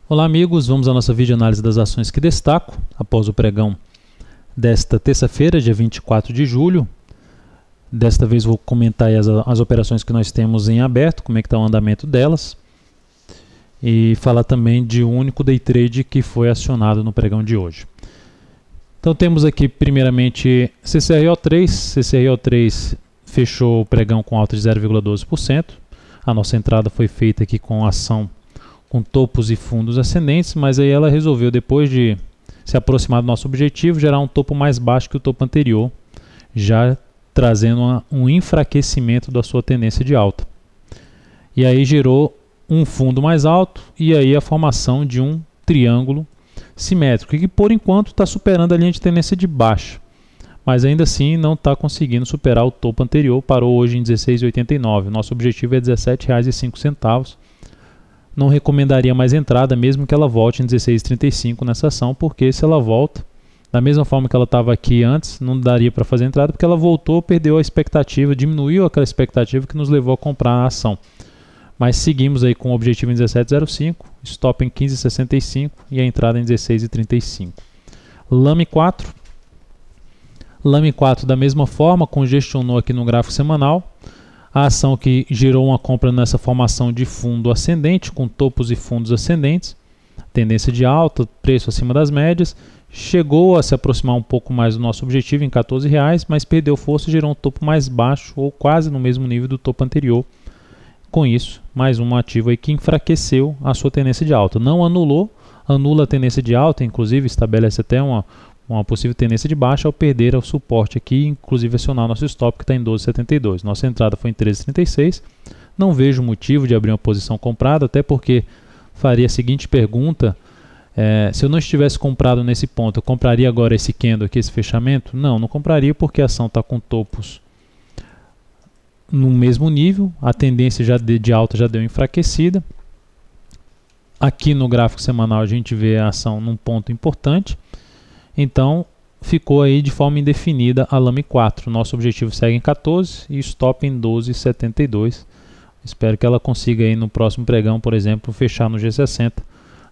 Olá amigos, vamos à nossa videoanálise das ações que destaco após o pregão desta terça-feira, dia 24 de julho. Desta vez vou comentar aí as operações que nós temos em aberto, como é que está o andamento delas. E falar também de um único day trade que foi acionado no pregão de hoje. Então temos aqui primeiramente CCRO3. CCRO3 fechou o pregão com alta de 0,12%. A nossa entrada foi feita aqui com ação com topos e fundos ascendentes, mas aí ela resolveu, depois de se aproximar do nosso objetivo, gerar um topo mais baixo que o topo anterior, já trazendo um enfraquecimento da sua tendência de alta. E aí gerou um fundo mais alto e aí a formação de um triângulo simétrico, que por enquanto está superando a linha de tendência de baixa, mas ainda assim não está conseguindo superar o topo anterior, parou hoje em R$ 16,89. Nosso objetivo é R$ 17,05. Não recomendaria mais entrada, mesmo que ela volte em 16,35 nessa ação, porque se ela volta, da mesma forma que ela estava aqui antes, não daria para fazer entrada, porque ela voltou, perdeu a expectativa, diminuiu aquela expectativa que nos levou a comprar a ação. Mas seguimos aí com o objetivo em 17,05, stop em 15,65 e a entrada em 16,35. Lame 4. Lame 4 da mesma forma, congestionou aqui no gráfico semanal. A ação que gerou uma compra nessa formação de fundo ascendente, com topos e fundos ascendentes, tendência de alta, preço acima das médias, chegou a se aproximar um pouco mais do nosso objetivo em R$ 14,00, mas perdeu força e gerou um topo mais baixo ou quase no mesmo nível do topo anterior. Com isso, mais um ativo aí que enfraqueceu a sua tendência de alta. Não anulou, anula a tendência de alta, inclusive estabelece até uma possível tendência de baixa ao perder o suporte aqui, inclusive acionar nosso stop que está em 12,72. Nossa entrada foi em 13,36. Não vejo motivo de abrir uma posição comprada, até porque faria a seguinte pergunta: se eu não estivesse comprado nesse ponto, eu compraria agora esse candle aqui, esse fechamento? Não compraria, porque a ação está com topos no mesmo nível, a tendência de alta já deu enfraquecida. Aqui no gráfico semanal a gente vê a ação num ponto importante. Então, ficou aí de forma indefinida a Lame 4. Nosso objetivo segue em 14 e stop em 12,72. Espero que ela consiga aí no próximo pregão, por exemplo, fechar no G60.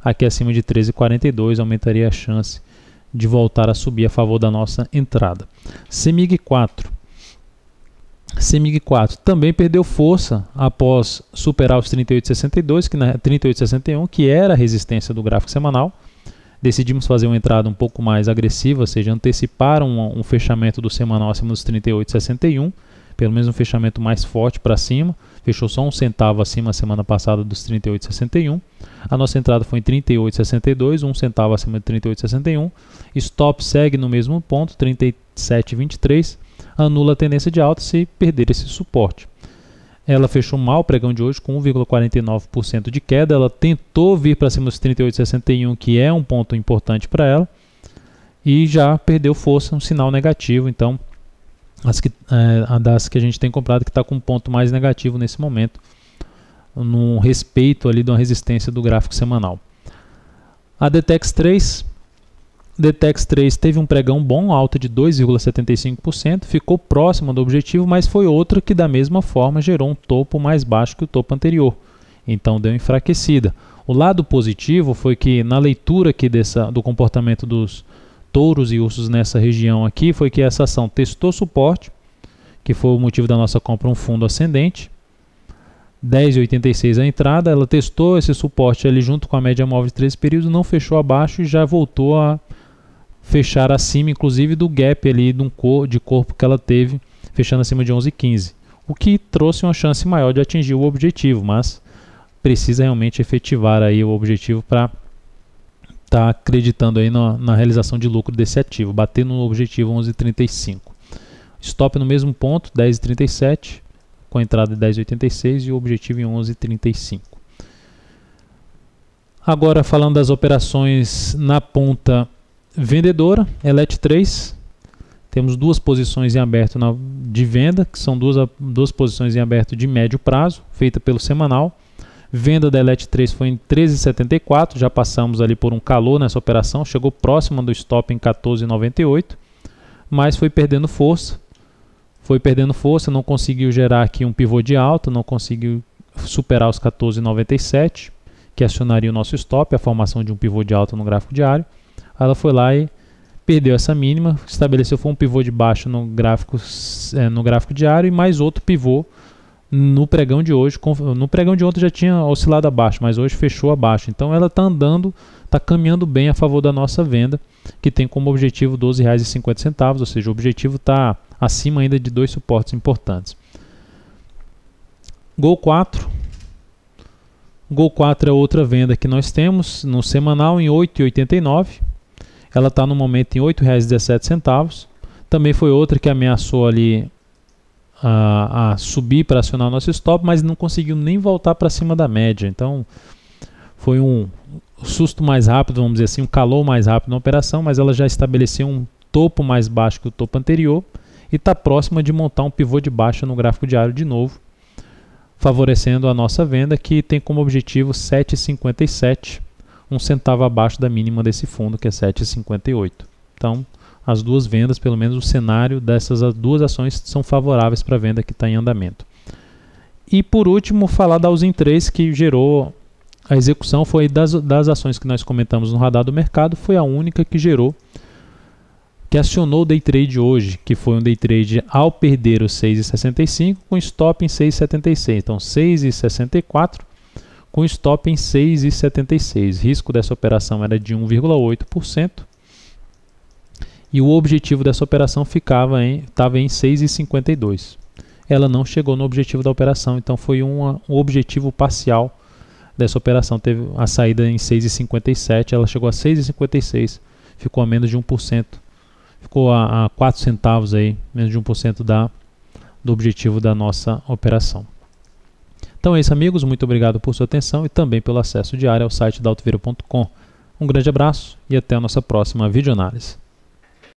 Aqui acima de 13,42 aumentaria a chance de voltar a subir a favor da nossa entrada. CEMIG 4. CEMIG 4 também perdeu força após superar os 38,62, 38,61, que era a resistência do gráfico semanal. Decidimos fazer uma entrada um pouco mais agressiva, ou seja, antecipar um fechamento do semanal acima dos 38,61, pelo menos um fechamento mais forte para cima. Fechou só 1 centavo acima a semana passada dos 38,61. A nossa entrada foi em 38,62, 1 centavo acima de 38,61. Stop segue no mesmo ponto, 37,23. Anula a tendência de alta se perder esse suporte. Ela fechou mal o pregão de hoje com 1,49% de queda. Ela tentou vir para cima dos 38,61, que é um ponto importante para ela, e já perdeu força, um sinal negativo. Então, a das que a gente tem comprado que está com um ponto mais negativo nesse momento, no respeito ali de uma resistência do gráfico semanal. A DTEX 3. DTEX 3 teve um pregão bom, alta de 2,75%, ficou próximo do objetivo, mas foi outra que da mesma forma gerou um topo mais baixo que o topo anterior, então deu enfraquecida. O lado positivo foi que na leitura aqui do comportamento dos touros e ursos nessa região aqui, foi que essa ação testou suporte, que foi o motivo da nossa compra, um fundo ascendente, 10,86 a entrada. Ela testou esse suporte ali junto com a média móvel de 13 períodos, não fechou abaixo e já voltou a fechar acima, inclusive do gap ali de corpo que ela teve, fechando acima de 11,15, o que trouxe uma chance maior de atingir o objetivo, mas precisa realmente efetivar aí o objetivo para estar acreditando aí na realização de lucro desse ativo, bater no objetivo 11,35. Stop no mesmo ponto, 10,37, com a entrada de 10,86 e o objetivo em 11,35. Agora falando das operações na ponta vendedora, ELET3, temos duas posições em aberto de venda, que são duas posições em aberto de médio prazo, feita pelo semanal. Venda da ELET3 foi em 13,74, já passamos ali por um calor nessa operação, chegou próxima do stop em 14,98, mas foi perdendo força, não conseguiu gerar aqui um pivô de alta, não conseguiu superar os 14,97, que acionaria o nosso stop, a formação de um pivô de alta no gráfico diário. Ela foi lá e perdeu essa mínima, estabeleceu um pivô de baixo no gráfico diário e mais outro pivô no pregão de hoje. No pregão de ontem já tinha oscilado abaixo, mas hoje fechou abaixo. Então ela está andando, está caminhando bem a favor da nossa venda, que tem como objetivo R$ 12,50, ou seja, o objetivo está acima ainda de dois suportes importantes. Gol 4. Gol 4 é outra venda que nós temos no semanal em R$ 8,89. Ela está no momento em R$ 8,17. Também foi outra que ameaçou ali a subir para acionar o nosso stop, mas não conseguiu nem voltar para cima da média. Então foi um susto mais rápido, vamos dizer assim, um calor mais rápido na operação, mas ela já estabeleceu um topo mais baixo que o topo anterior e está próxima de montar um pivô de baixa no gráfico diário de novo, favorecendo a nossa venda, que tem como objetivo 7,57, um centavo abaixo da mínima desse fundo, que é 7,58. Então, as duas vendas, pelo menos o cenário dessas duas ações são favoráveis para a venda que está em andamento. E por último, falar da Usim 3, que gerou a execução, foi das ações que nós comentamos no radar do mercado, foi a única que gerou, que acionou o day trade hoje, que foi um day trade ao perder os 6,65 com stop em 6,76. Então 6,64 com stop em 6,76. Risco dessa operação era de 1,8% e o objetivo dessa operação estava em 6,52. Ela não chegou no objetivo da operação, então foi um objetivo parcial dessa operação. Teve a saída em 6,57, ela chegou a 6,56, ficou a menos de 1%. Ficou a 4 centavos aí, menos de 1% do objetivo da nossa operação. Então é isso, amigos. Muito obrigado por sua atenção e também pelo acesso diário ao site daltoveira.com. Um grande abraço e até a nossa próxima videoanálise.